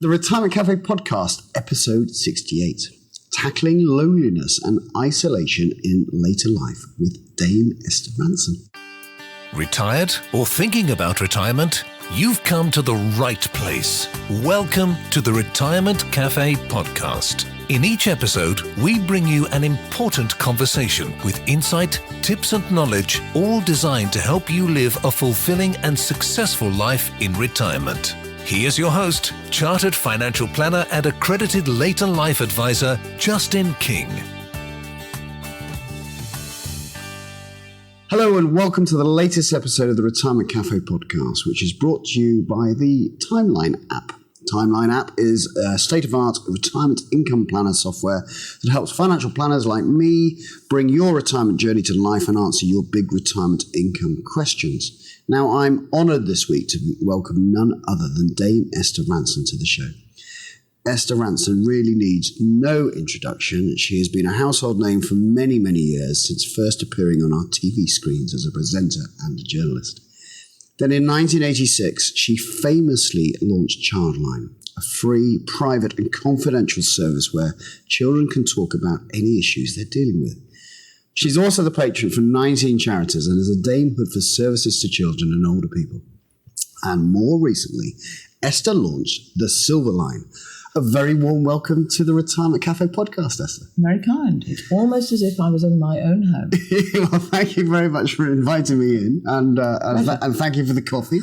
The Retirement Cafe Podcast, episode 68. Tackling loneliness and isolation in later life with Dame Esther Rantzen. Retired or thinking about retirement? You've come to the right place. Welcome to the Retirement Cafe Podcast. In each episode, we bring you an important conversation with insight, tips and knowledge, all designed to help you live a fulfilling and successful life in retirement. Here's your host, Chartered Financial Planner and Accredited Later Life Advisor, Justin King. Hello and welcome to the latest episode of the Retirement Cafe Podcast, which is brought to you by the Timeline app. Timeline app is a state-of-the-art retirement income planner software that helps financial planners like me bring your retirement journey to life and answer your big retirement income questions. Now, I'm honoured this week to welcome none other than Dame Esther Rantzen to the show. Esther Rantzen really needs no introduction. She has been a household name for many, many years, since first appearing on our TV screens as a presenter and a journalist. Then in 1986, she famously launched Childline, a free, private and confidential service where children can talk about any issues they're dealing with. She's also the patron for 19 charities and is a damehood for services to children and older people. And more recently, Esther launched The Silver Line. A very warm welcome to the Retirement Cafe Podcast, Esther. Very kind. It's almost as if I was in my own home. Well, thank you very much for inviting me in, and thank you for the coffee,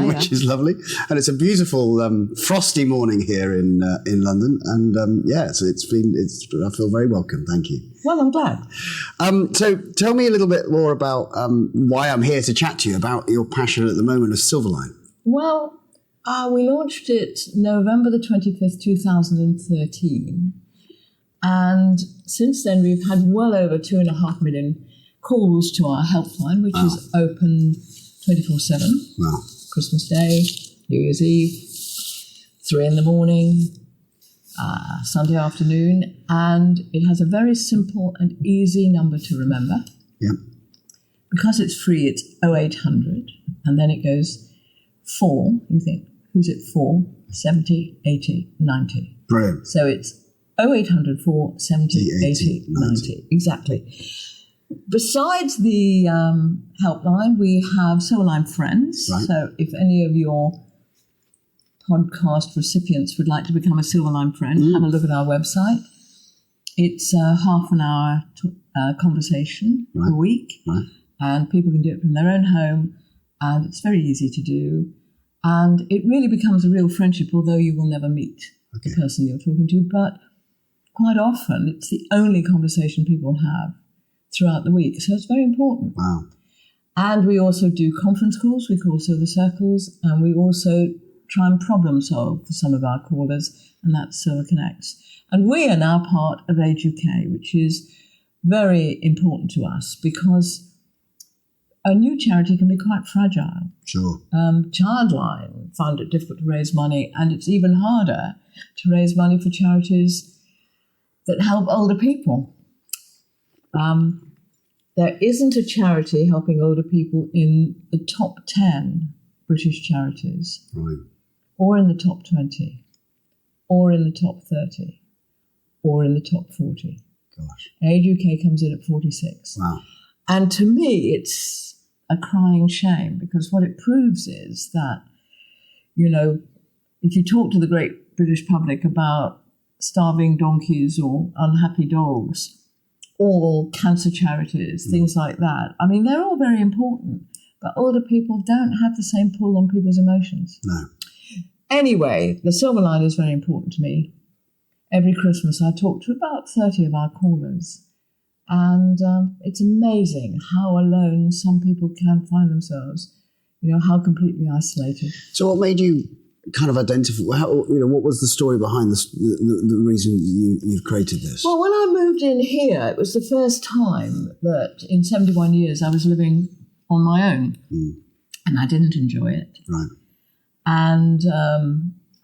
which is lovely. And it's a beautiful frosty morning here in London, and I feel very welcome. Thank you. Well, I'm glad. So tell me a little bit more about why I'm here to chat to you about your passion at the moment of Silverline. Well, we launched it November the 25th, 2013. And since then, we've had well over 2.5 million calls to our helpline, which is open 24/7. Wow. Christmas Day, New Year's Eve, 3 a.m, Sunday afternoon. And it has a very simple and easy number to remember. Yep. Because it's free, it's 0800. And then it goes 4, you think, who's it for? 70, 80, 90. Brilliant. So it's 0800 470 80 90. Exactly. Besides the helpline, we have Silverline Friends. Right. So if any of your podcast recipients would like to become a Silverline Friend, have a look at our website. It's a half an hour conversation a week. Right. And people can do it from their own home. And it's very easy to do. And it really becomes a real friendship, although you will never meet the person you're talking to. But quite often, it's the only conversation people have throughout the week. So it's very important. Wow. And we also do conference calls. We call Silver Circles. And we also try and problem solve for some of our callers. And that's Silver Connects. And we are now part of Age UK, which is very important to us because a new charity can be quite fragile. Sure. Childline found it difficult to raise money, and it's even harder to raise money for charities that help older people. There isn't a charity helping older people in the top 10 British charities, Right. or in the top 20, or in the top 30, or in the top 40. Gosh. Age UK comes in at 46. Wow. And to me, it's a crying shame, because what it proves is that, you know, if you talk to the great British public about starving donkeys or unhappy dogs or cancer charities, things like that, I mean, they're all very important, but older people don't have the same pull on people's emotions. No. Anyway, the Silver Line is very important to me. Every Christmas I talk to about 30 of our callers. And it's amazing how alone some people can find themselves, you know, how completely isolated. So what made you kind of identify, what was the story behind this, the reason you've created this? Well, when I moved in here, it was the first time that in 71 years I was living on my own. And I didn't enjoy it. Right. And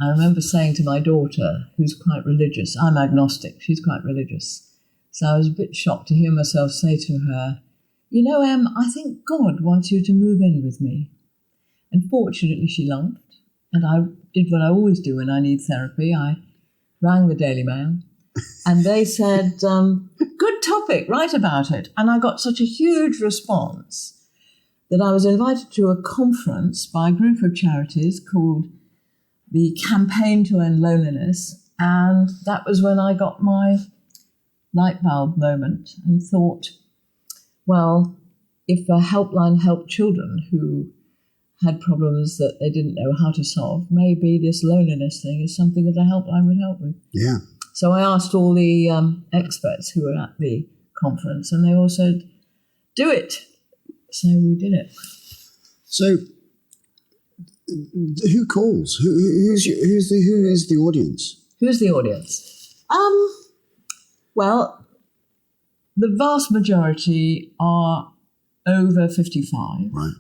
I remember saying to my daughter, who's quite religious, I'm agnostic, she's quite religious. So I was a bit shocked to hear myself say to her, you know, Em, I think God wants you to move in with me. And fortunately she laughed, and I did what I always do when I need therapy. I rang the Daily Mail and they said, good topic, write about it. And I got such a huge response that I was invited to a conference by a group of charities called the Campaign to End Loneliness. And that was when I got my light bulb moment and thought, well, if a helpline helped children who had problems that they didn't know how to solve, maybe this loneliness thing is something that a helpline would help with. Yeah. So I asked all the experts who were at the conference, and they all said, do it. So we did it. So who calls? Who is the audience? Who's the audience? Well, the vast majority are over 55, Right.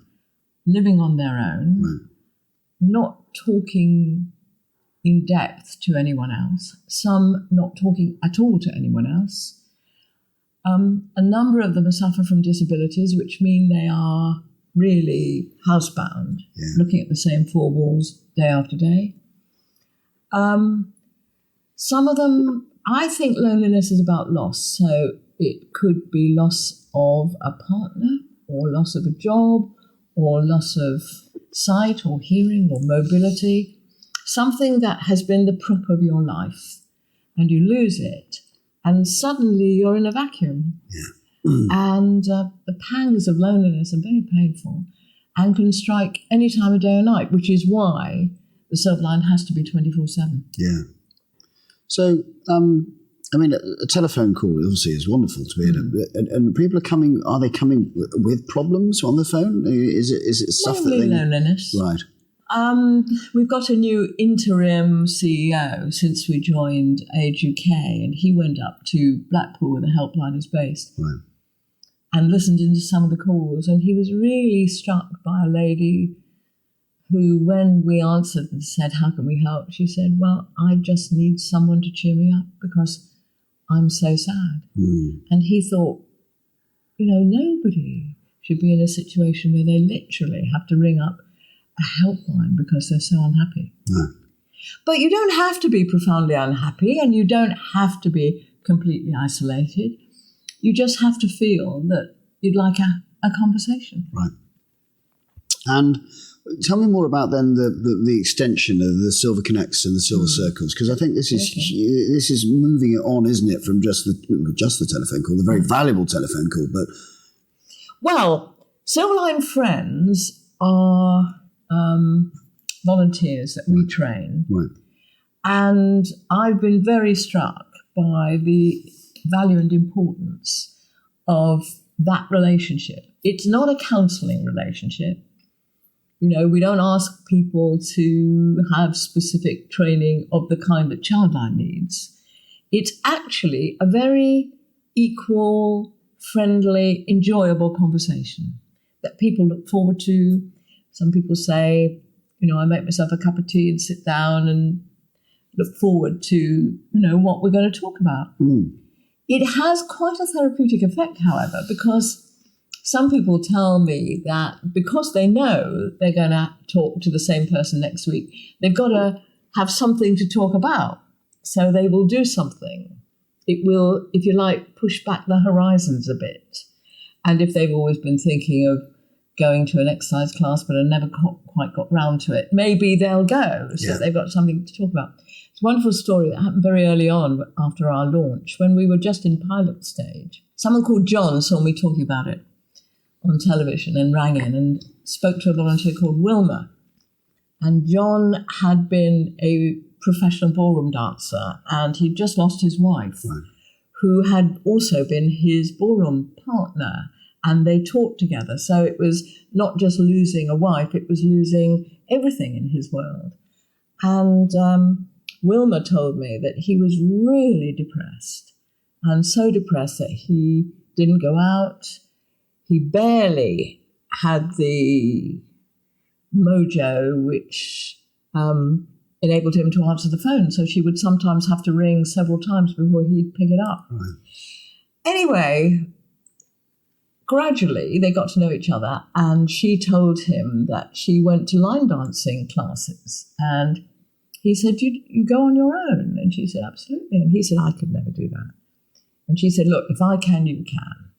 living on their own, Right. not talking in depth to anyone else, some not talking at all to anyone else. A number of them suffer from disabilities, which mean they are really housebound, looking at the same four walls day after day. Some of them, I think loneliness is about loss. So it could be loss of a partner, or loss of a job, or loss of sight or hearing or mobility, something that has been the prop of your life, and you lose it, and suddenly you're in a vacuum. And the pangs of loneliness are very painful and can strike any time of day or night, which is why the Silver Line has to be 24/7. Yeah. So, I mean, a telephone call obviously is wonderful to be able to, and people are they coming with problems on the phone? Is it stuff Mainly that they... loneliness. Right. We've got a new interim CEO since we joined Age UK, and he went up to Blackpool where the helpline is based. Right. And listened into some of the calls, and he was really struck by a lady who, when we answered and said, how can we help? She said, well, I just need someone to cheer me up because I'm so sad. And he thought, nobody should be in a situation where they literally have to ring up a helpline because they're so unhappy. No. But you don't have to be profoundly unhappy, and you don't have to be completely isolated. You just have to feel that you'd like a conversation. Right. And tell me more about then the extension of the Silver Connects and the Silver Circles, because I think this is moving it on, isn't it, from just the telephone call, the very valuable telephone call. But well, Silverline Friends are volunteers that we train, right. And I've been very struck by the value and importance of that relationship. It's not a counselling relationship. We don't ask people to have specific training of the kind that Childline needs. It's actually a very equal, friendly, enjoyable conversation that people look forward to. Some people say, I make myself a cup of tea and sit down and look forward to, what we're going to talk about. It has quite a therapeutic effect, however, because some people tell me that because they know they're going to talk to the same person next week, they've got to have something to talk about. So they will do something. It will, if you like, push back the horizons a bit. And if they've always been thinking of going to an exercise class but have never quite got round to it, maybe they'll go, so they've got something to talk about. It's a wonderful story that happened very early on after our launch, when we were just in pilot stage. Someone called John saw me talking about it on television and rang in and spoke to a volunteer called Wilma. And John had been a professional ballroom dancer, and he'd just lost his wife, who had also been his ballroom partner. And they talked together. So it was not just losing a wife, it was losing everything in his world. And Wilma told me that he was really depressed, and so depressed that he didn't go out. He barely had the mojo which enabled him to answer the phone. So she would sometimes have to ring several times before he'd pick it up. Right. Anyway, gradually they got to know each other, and she told him that she went to line dancing classes, and he said, you go on your own? And she said, absolutely. And he said, I could never do that. And she said, look, if I can, you can.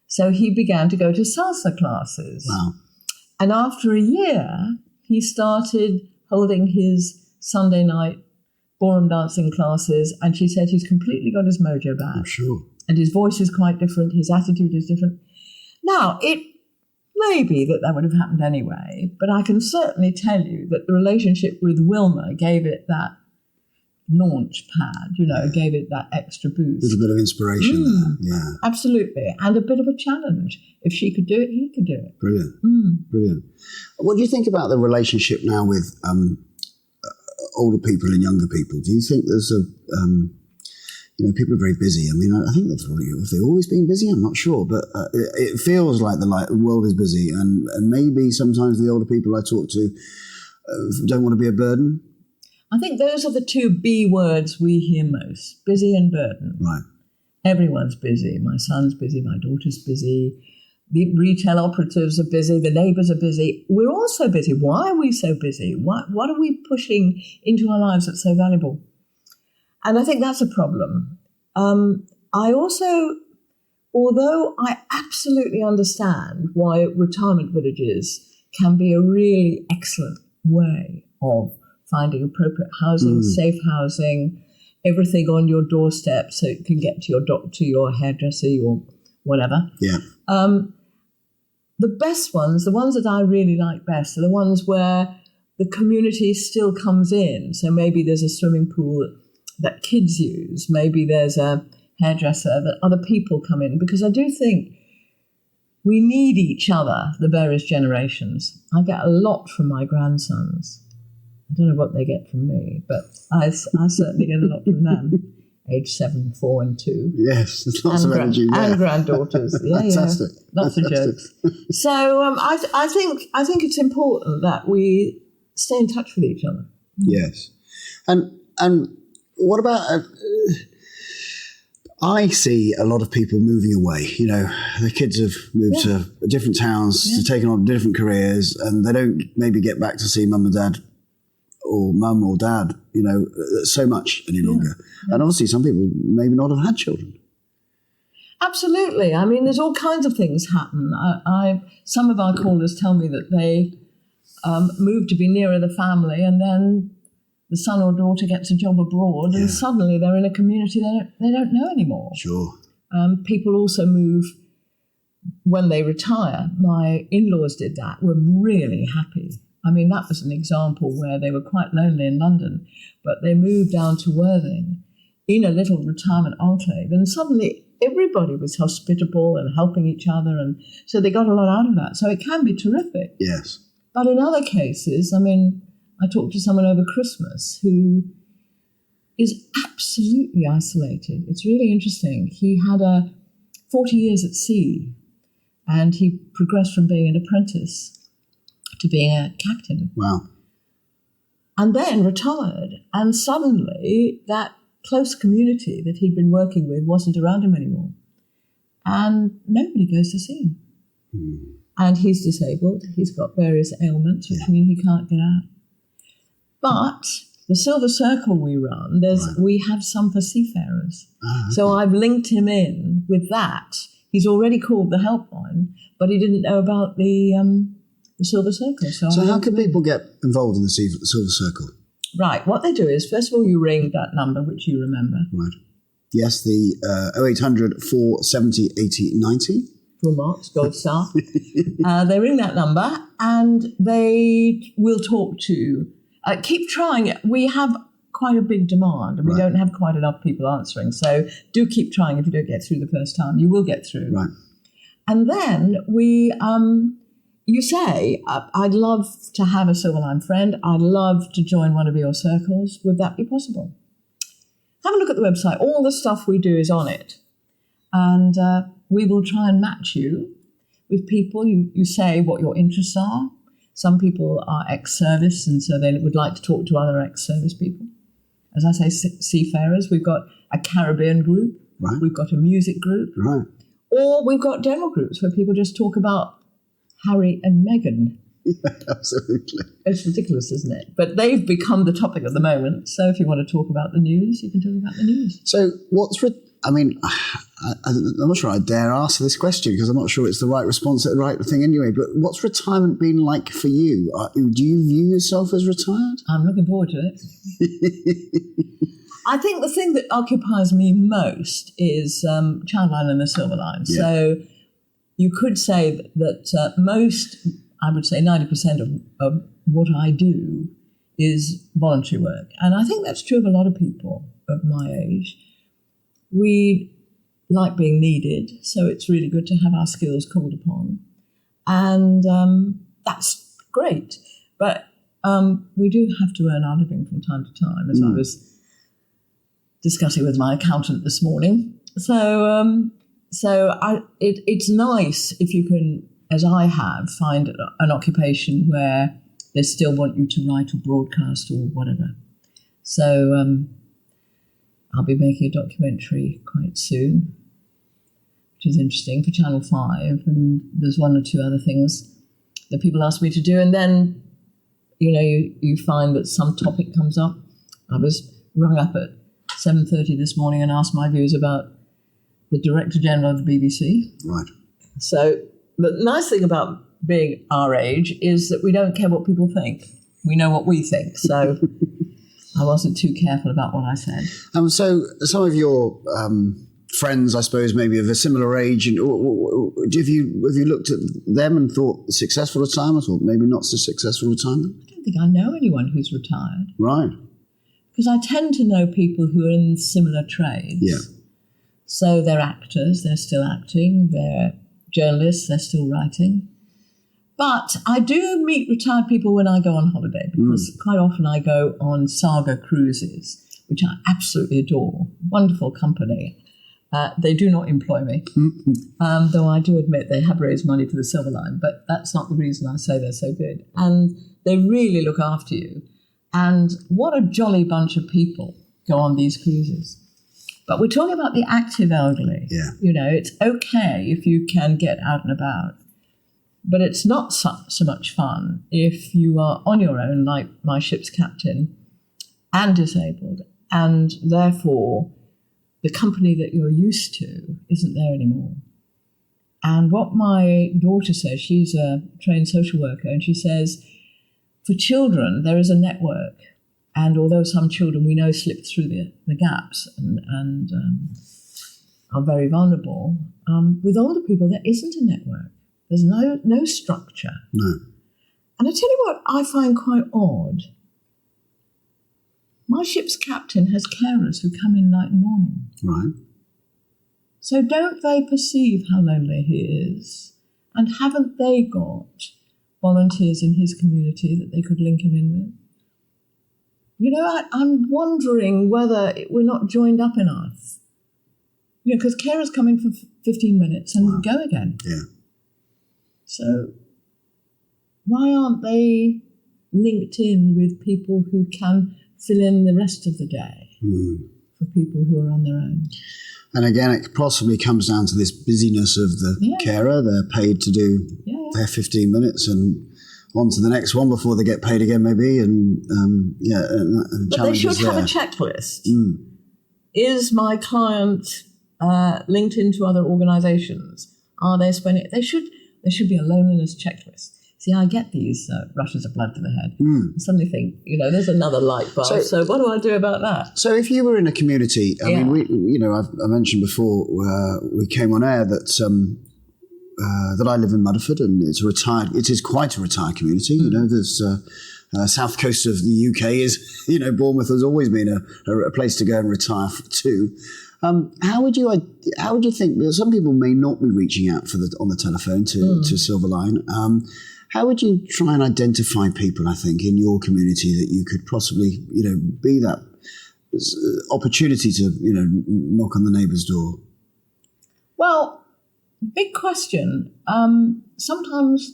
So he began to go to salsa classes. Wow. And after a year, he started holding his Sunday night ballroom dancing classes. And she said he's completely got his mojo back. I'm sure. And his voice is quite different. His attitude is different. Now, it may be that would have happened anyway, but I can certainly tell you that the relationship with Wilma gave it that launch pad, gave it that extra boost. A little bit of inspiration there, yeah. Absolutely. And a bit of a challenge. If she could do it, he could do it. Brilliant. Brilliant. What do you think about the relationship now with older people and younger people? Do you think there's people are very busy. I mean, I think they've always been busy. I'm not sure, but it feels like the world is busy, and maybe sometimes the older people I talk to don't want to be a burden. I think those are the two B words we hear most: busy and burden. Right. Everyone's busy. My son's busy. My daughter's busy. The retail operatives are busy. The neighbours are busy. We're all so busy. Why are we so busy? What are we pushing into our lives that's so valuable? And I think that's a problem. I also, although I absolutely understand why retirement villages can be a really excellent way of finding appropriate housing, safe housing, everything on your doorstep so you can get to your doctor, your hairdresser, your whatever. Yeah. The best ones, the ones that I really like best, are the ones where the community still comes in. So maybe there's a swimming pool that kids use. Maybe there's a hairdresser that other people come in, because I do think we need each other, the various generations. I get a lot from my grandsons. I don't know what they get from me, but I certainly get a lot from them, age 7, 4 and 2. Yes, there's lots of energy there. And granddaughters. Yeah, Fantastic. Lots of jokes. So I think it's important that we stay in touch with each other. Yes. And what about... I see a lot of people moving away. The kids have moved to different towns, to taking on different careers, and they don't maybe get back to see mum and dad or mum or dad, so much any longer. Yeah. And obviously some people maybe not have had children. Absolutely. I mean, there's all kinds of things happen. Some of our callers tell me that they move to be nearer the family, and then the son or daughter gets a job abroad, and suddenly they're in a community they don't know anymore. Sure. People also move when they retire. My in-laws did that, were really happy. I mean, that was an example where they were quite lonely in London, but they moved down to Worthing in a little retirement enclave, and suddenly everybody was hospitable and helping each other, and so they got a lot out of that. So it can be terrific. Yes. But in other cases, I mean, I talked to someone over Christmas who is absolutely isolated. It's really interesting. He had 40 years at sea, and he progressed from being an apprentice to being a captain. Wow. And then retired. And suddenly that close community that he'd been working with wasn't around him anymore. And nobody goes to see him. And he's disabled. He's got various ailments, which mean he can't get out. But the Silver Circle we run, we have some for seafarers. Okay. So I've linked him in with that. He's already called the helpline, but he didn't know about the Silver Circle. So how can people get involved in the Silver Circle? Right. What they do is, first of all, you ring that number, which you remember. Right. Yes, the 0800 470 8090. Full marks, gold star. They ring that number and they will talk to... keep trying. We have quite a big demand, and we don't have quite enough people answering. So do keep trying. If you don't get through the first time, you will get through. Right. And then you say, I'd love to have a Silverline friend. I'd love to join one of your circles. Would that be possible? Have a look at the website. All the stuff we do is on it. And we will try and match you with people. You say what your interests are. Some people are ex-service, and so they would like to talk to other ex-service people. As I say, seafarers. We've got a Caribbean group. Right. We've got a music group. Right. Or we've got general groups where people just talk about Harry and Meghan. Absolutely. It's ridiculous, isn't it? But they've become the topic of the moment. So if you want to talk about the news, you can talk about the news. So I'm not sure I dare ask this question because I'm not sure it's the right response, the right thing anyway, but what's retirement been like for you? Do you view yourself as retired? I'm looking forward to it. I think the thing that occupies me most is Childline and the Silver Line. Yeah. So you could say that most, I would say 90% of what I do is voluntary work. And I think that's true of a lot of people of my age. We like being needed, so it's really good to have our skills called upon. And that's great. But we do have to earn our living from time to time, as I was discussing with my accountant this morning. So it's nice if you can, as I have, find an occupation where they still want you to write or broadcast or whatever. So I'll be making a documentary quite soon, which is interesting, for Channel 5. And there's one or two other things that people ask me to do. And then, you find that some topic comes up. I was rung up at 7:30 this morning and asked my views about the Director General of the BBC. Right. So the nice thing about being our age is that we don't care what people think. We know what we think. So I wasn't too careful about what I said. So some of your friends, I suppose, maybe of a similar age, and have you looked at them and thought successful retirement or maybe not so successful retirement? I don't think I know anyone who's retired. Right. Because I tend to know people who are in similar trades. Yeah. So they're actors, they're still acting, they're journalists, they're still writing. But I do meet retired people when I go on holiday, because quite often I go on Saga cruises, which I absolutely adore. Wonderful company. They do not employ me, though I do admit they have raised money for the Silver Line, but that's not the reason I say they're so good. And they really look after you. And what a jolly bunch of people go on these cruises. But we're talking about the active elderly. Yeah. It's okay if you can get out and about. But it's not so much fun if you are on your own, like my ship's captain, and disabled, and therefore the company that you're used to isn't there anymore. And what my daughter says, she's a trained social worker, and she says, for children, there is a network. And although some children we know slip through the gaps and are very vulnerable, with older people, there isn't a network. There's no structure. No. And I tell you what I find quite odd. My ship's captain has carers who come in night and morning. Right. So don't they perceive how lonely he is? And haven't they got volunteers in his community that they could link him in with? I'm wondering whether we're not joined up enough. Because carers come in for 15 minutes and go again. Yeah. So why aren't they linked in with people who can fill in the rest of the day for people who are on their own? And again, it possibly comes down to this busyness of the carer. They're paid to do their 15 minutes and on to the next one before they get paid again, maybe. And but they should have a checklist. Is my client linked into other organisations? Are they spending? There should be a loneliness checklist. See, I get these rushes of blood to the head. I suddenly think, there's another light bulb. So what do I do about that? So if you were in a community, I mean, I mentioned before we came on air that that I live in Mudderford, and it is quite a retired community. There's south coast of the UK is, Bournemouth has always been a place to go and retire to. How would you think? Some people may not be reaching out on the telephone to Silver Line. How would you try and identify people, I think, in your community that you could possibly, be that opportunity to, knock on the neighbour's door? Well, big question. Sometimes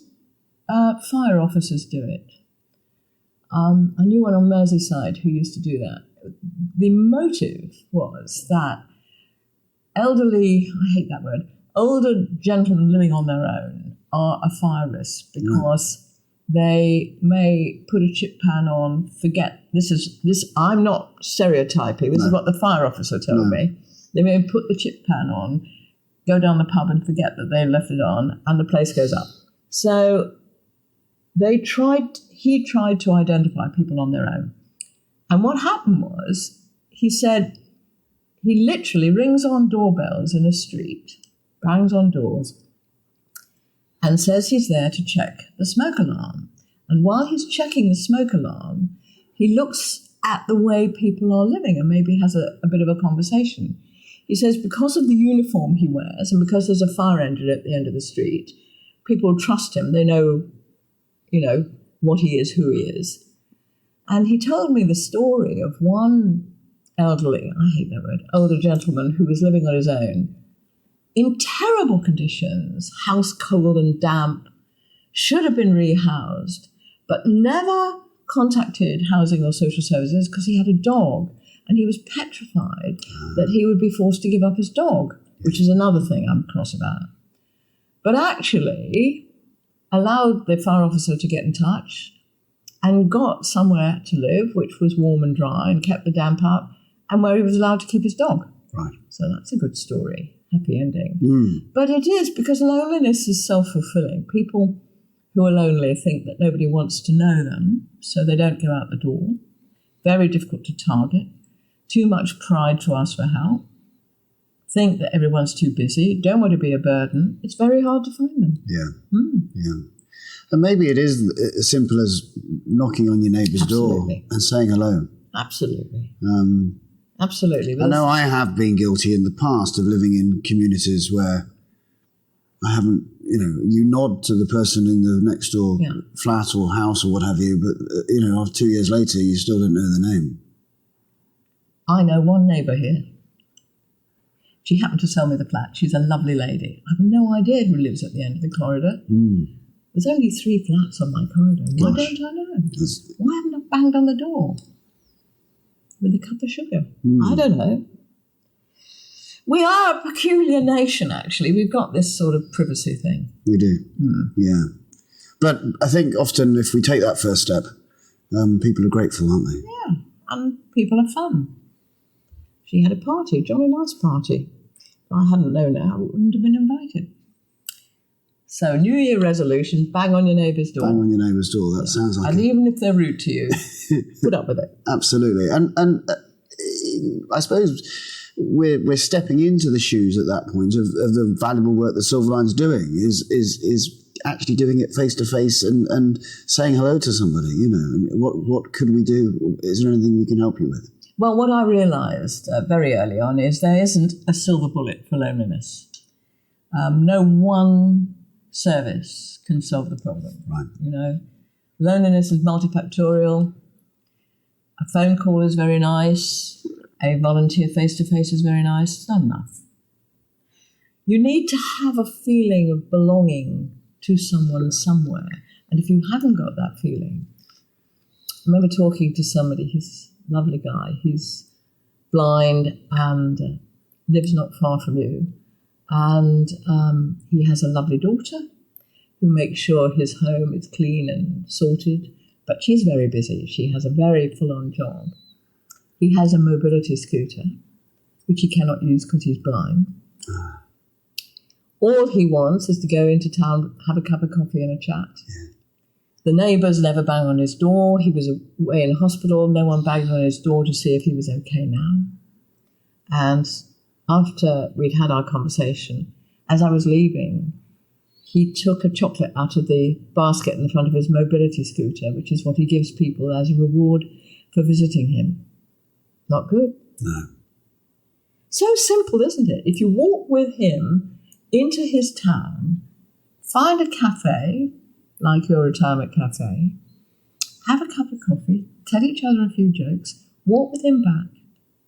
fire officers do it. I knew one on Merseyside who used to do that. The motive was that elderly, I hate that word, older gentlemen living on their own are a fire risk because They may put a chip pan on, forget, I'm not stereotyping, this is what the fire officer told me. They may put the chip pan on, go down the pub and forget that they left it on, and the place goes up. So he tried to identify people on their own. And what happened was, he said he literally rings on doorbells in a street, bangs on doors, and says he's there to check the smoke alarm. And while he's checking the smoke alarm, he looks at the way people are living and maybe has a bit of a conversation. He says because of the uniform he wears and because there's a fire engine at the end of the street, people trust him. They know, what he is, who he is. And he told me the story of one elderly, I hate that word, older gentleman who was living on his own in terrible conditions, house cold and damp, should have been rehoused, but never contacted housing or social services because he had a dog and he was petrified that he would be forced to give up his dog, which is another thing I'm cross about. But actually allowed the fire officer to get in touch and got somewhere to live, which was warm and dry and kept the damp out, and where he was allowed to keep his dog. Right. So that's a good story. Happy ending. But it is, because loneliness is self-fulfilling. People who are lonely think that nobody wants to know them, so they don't go out the door. Very difficult to target. Too much pride to ask for help. Think that everyone's too busy. Don't want to be a burden. It's very hard to find them. Yeah. Yeah. And maybe it is as simple as knocking on your neighbour's door and saying hello. Absolutely. Absolutely. I know I have been guilty in the past of living in communities where I haven't, you nod to the person in the next door flat or house or what have you, but, after 2 years later, you still don't know the name. I know one neighbour here. She happened to sell me the flat. She's a lovely lady. I have no idea who lives at the end of the corridor. There's only 3 flats on my corridor. Why don't I know? Why haven't I banged on the door with a cup of sugar? I don't know. We are a peculiar nation, actually. We've got this sort of privacy thing. We do, yeah. But I think often if we take that first step, people are grateful, aren't they? Yeah, and people are fun. She had a party, a jolly nice party. If I hadn't known her, I wouldn't have been invited. So, New Year resolution, bang on your neighbour's door. Bang on your neighbour's door, that sounds like and even if they're rude to you, put up with it. Absolutely. And I suppose we're stepping into the shoes at that point of the valuable work that Silverline's doing, is actually doing it face-to-face and saying hello to somebody, What could we do? Is there anything we can help you with? Well, what I realised very early on is there isn't a silver bullet for loneliness. No one service can solve the problem. Right. Loneliness is multifactorial. A phone call is very nice. A volunteer face-to-face is very nice. It's not enough. You need to have a feeling of belonging to someone somewhere. And if you haven't got that feeling, I remember talking to somebody, he's a lovely guy, he's blind and lives not far from you. And he has a lovely daughter who makes sure his home is clean and sorted. But she's very busy. She has a very full-on job. He has a mobility scooter, which he cannot use because he's blind. All he wants is to go into town, have a cup of coffee and a chat. Yeah. The neighbours never bang on his door. He was away in hospital. No one banged on his door to see if he was okay now. And after we'd had our conversation, as I was leaving, he took a chocolate out of the basket in the front of his mobility scooter, which is what he gives people as a reward for visiting him. Not good. No. So simple, isn't it? If you walk with him into his town, find a cafe, like your retirement cafe, have a cup of coffee, tell each other a few jokes, walk with him back.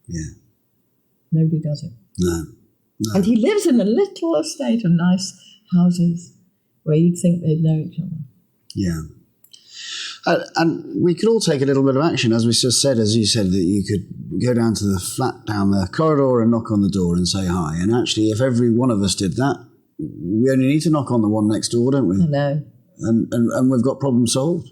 Yeah. Nobody does it. No. And he lives in a little estate of nice houses where you'd think they'd know each other. Yeah. And we could all take a little bit of action, as we just said, as you said, that you could go down to the flat down the corridor and knock on the door and say hi. And actually, if every one of us did that, we only need to knock on the one next door, don't we? I know. and we've got problems solved.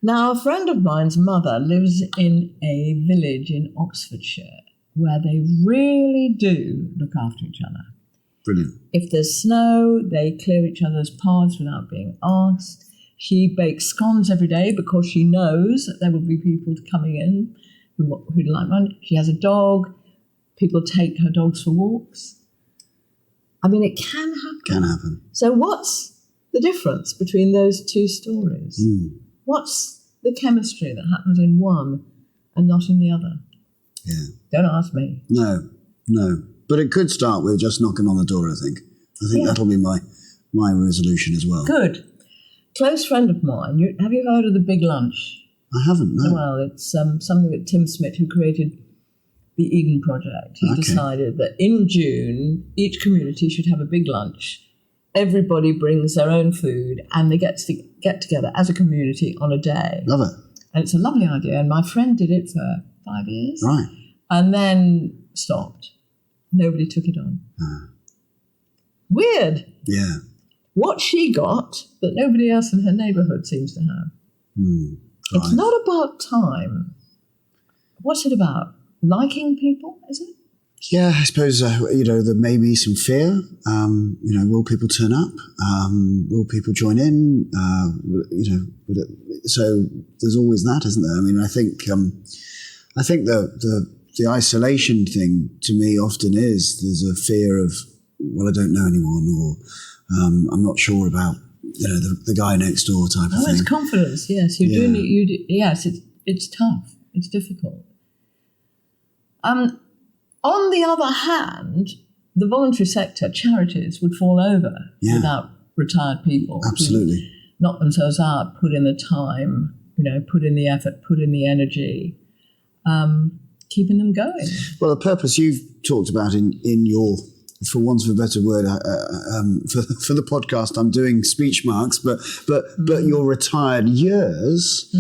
Now, a friend of mine's mother lives in a village in Oxfordshire where they really do look after each other. Brilliant. If there's snow, they clear each other's paths without being asked. She bakes scones every day because she knows that there will be people coming in who'd like one. She has a dog. People take her dogs for walks. I mean, it can happen. Can happen. So what's the difference between those two stories? What's the chemistry that happens in one and not in the other? Yeah. Don't ask me. No. But it could start with just knocking on the door, I think. I think that'll be my resolution as well. Good. Close friend of mine. Have you heard of the Big Lunch? I haven't, no. Well, it's something that Tim Smith, who created the Eden Project, he decided that in June, each community should have a big lunch. Everybody brings their own food and they get together as a community on a day. Love it. And it's a lovely idea. And my friend did it for 5 years. Right. And then stopped. Nobody took it on. Weird. Yeah. What she got that nobody else in her neighbourhood seems to have. It's not about time. What's it about? Liking people, is it? Yeah, I suppose, there may be some fear. Will people turn up? Will people join in? So there's always that, isn't there? I mean, I think the isolation thing to me often is there's a fear of, well, I don't know anyone, or I'm not sure about the guy next door type of thing. It's confidence. Yes, you're doing it. Yes, it's tough. It's difficult. On the other hand, the voluntary sector, charities, would fall over without retired people. Absolutely. Who knock themselves out, put in the time, put in the effort, put in the energy, keeping them going. Well, the purpose you've talked about in your, for want of a better word, for the podcast, I'm doing speech marks, but your retired years,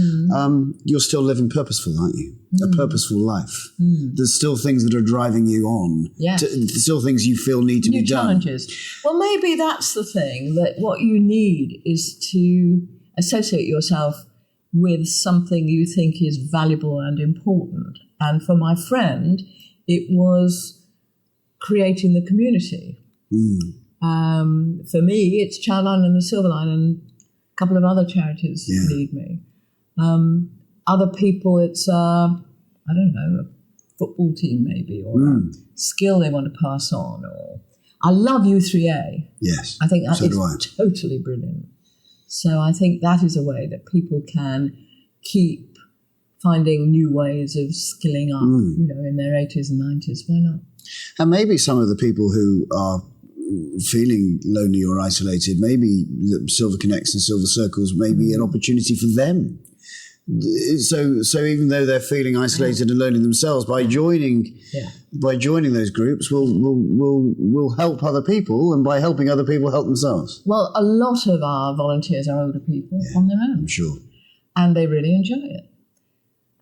you're still living purposeful, aren't you? A purposeful life. There's still things that are driving you on. Yes. Still things you feel need to be done. New challenges. Well, maybe that's the thing, that what you need is to associate yourself with something you think is valuable and important. And for my friend, it was creating the community. For me, it's Childline and the Silver Line, and a couple of other charities need me. Other people, it's, a football team maybe, or a skill they want to pass on. Or I love U3A. Yes, I think that so is totally brilliant. So I think that is a way that people can keep finding new ways of skilling up, in their 80s and 90s. Why not? And maybe some of the people who are feeling lonely or isolated, maybe the Silver Connects and Silver Circles may be an opportunity for them. So even though they're feeling isolated and lonely themselves, by joining those groups, will help other people, and by helping other people, help themselves. Well, a lot of our volunteers are older people on their own. I'm sure. And they really enjoy it.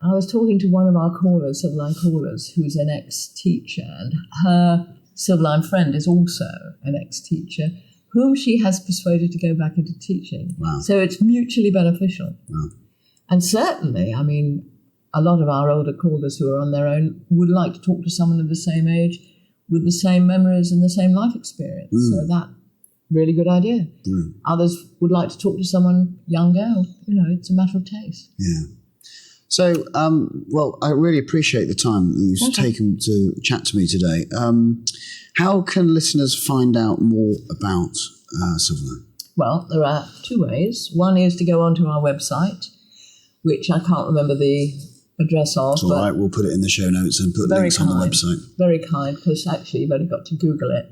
I was talking to one of our callers, Silverline callers, who's an ex-teacher, and her Silverline friend is also an ex-teacher, whom she has persuaded to go back into teaching. Wow. So it's mutually beneficial. Wow. And certainly, I mean, a lot of our older callers who are on their own would like to talk to someone of the same age with the same memories and the same life experience. So that, really good idea. Others would like to talk to someone younger. It's a matter of taste. Yeah. So, I really appreciate the time that you've taken to chat to me today. How can listeners find out more about Silverline? Well, there are two ways. One is to go onto our website, which I can't remember the address of. It's all right, we'll put it in the show notes and put links on the website. Very kind, because actually you've only got to Google it.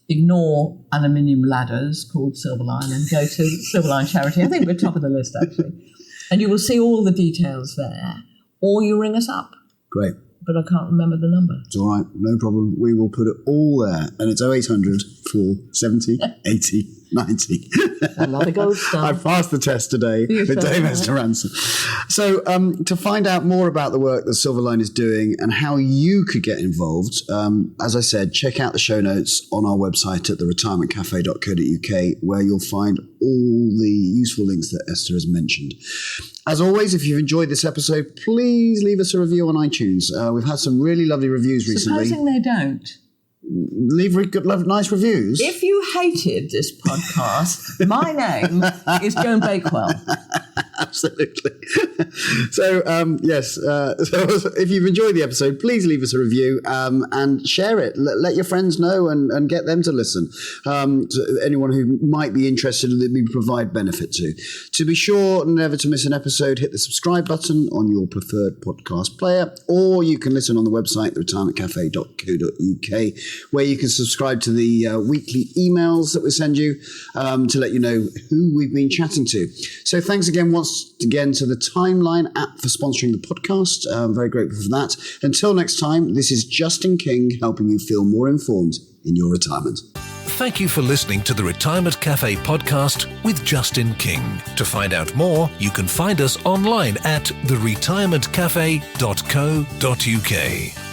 Ignore aluminium ladders called Silverline and go to Silverline Charity. I think we're top of the list, actually. And you will see all the details there. Or you ring us up. Great. But I can't remember the number. It's all right, no problem. We will put it all there. And it's 0800 4, 70, 80, 90. Another gold star. I passed the test today with Dave Esther Ransom. So to find out more about the work that Silverline is doing and how you could get involved, as I said, check out the show notes on our website at theretirementcafe.co.uk, where you'll find all the useful links that Esther has mentioned. As always, if you've enjoyed this episode, please leave us a review on iTunes. We've had some really lovely reviews recently. Supposing they don't. Leave nice reviews. If you hated this podcast, my name is Joan Bakewell. Absolutely. So, yes. So if you've enjoyed the episode, please leave us a review and share it. Let your friends know and get them to listen. To anyone who might be interested and that we provide benefit to. To be sure never to miss an episode, hit the subscribe button on your preferred podcast player, or you can listen on the website, theretirementcafe.co.uk, where you can subscribe to the weekly emails that we send you to let you know who we've been chatting to. So thanks again once again to the Timeline app for sponsoring the podcast. I'm very grateful for that. Until next time, this is Justin King helping you feel more informed in your retirement. Thank you for listening to the Retirement Cafe podcast with Justin King. To find out more, you can find us online at theretirementcafe.co.uk.